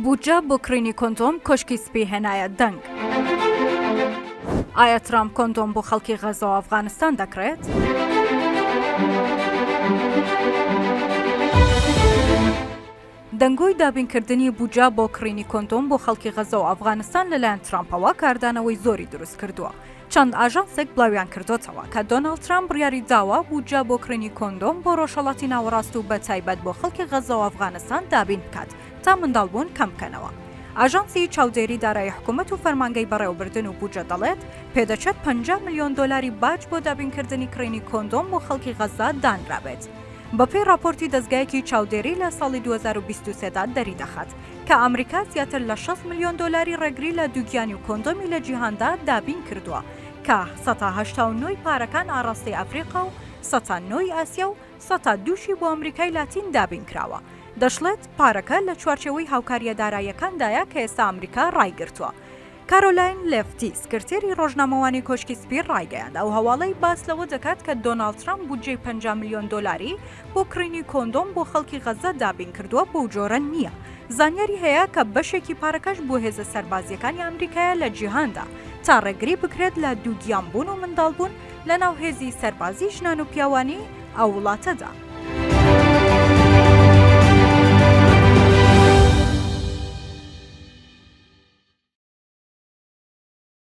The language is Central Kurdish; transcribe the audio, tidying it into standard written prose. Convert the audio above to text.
بودجە بۆ کڕینی کۆندۆم کۆشکی سپی هێنایە دەنگ. ئایا ترامپ کۆندۆم بۆ خەڵکی غەزە و ئەفغانستان دەکرێت؟ دەنگۆی دابینکردنی بودجە بۆ کڕینی کۆندۆم بۆ خەڵکی غەزە و ئەفغانستان لەلایەن ترامپەوە کاردانەوەی زۆری دروست کردووە. چەند ئاژانسێک بڵاویان کردوتەوە کە دۆناڵد ترامپ بڕیاری داوە بودجە بۆ کڕینی کۆندۆم بۆ ڕۆژهەڵاتی ناوەڕاست و بەتایبەت بۆ خەڵکی غەزە و ئەفغانستان دابین بکات تا منداڵبوون کەم بکەنەوە. ئاژانسی چاودێری دارایی حکوومەت و فەرمانگەی بەڕێوەبردن و بودجە دەڵێت پێدەچێت 50 ملیۆن دۆلاری باج بۆ دابینکردنی کڕینی کۆندۆم بۆ خەڵکی غەزە دانرابێت. بەپێی راپۆرتی دەستگایەکی چاودێری لە ساڵی 2023دا دەری دەخات کە ئەمریکا زیاتر لە 60 ملیۆن دۆلاری ڕێگری لە دووگیانی و کۆندۆمی لە جیهاندا دابین کردووە کە 189 پارەکان ئاڕاستی ئەفریقا و 109 ئاسیا و 102 بۆ ئەمریکای لاتین دابین کراوە. دەشڵێت پارەکە لە چوارچێوەی هاوکاریە داراییەکاندایە کە ئێستا ئەمریکا ڕایگرتووە. کارۆلاین لێفتی سکرتێری ڕۆژنامەوانی کۆشکی سپی ڕایگەیاند ئەو هەواڵەی باس لەوە دەکات کە دۆناڵد ترامپ بودجەی 50 ملیۆن دۆلاری بۆ کڕینی کۆندۆم بۆ خەڵکی غەزە دابین کردووە بۆ جۆرە نییە. زانیاری هەیە کە بەشێکی پارەکەش بۆ هێزە سەربازیەکانی ئەمریکایە لە جیهاندا تا ڕێگری بکرێت لە دووگیانبوون و منداڵبوون لە ناو هێزی سەربازی ژنان و پیاوانی ئەو وڵاتەدا.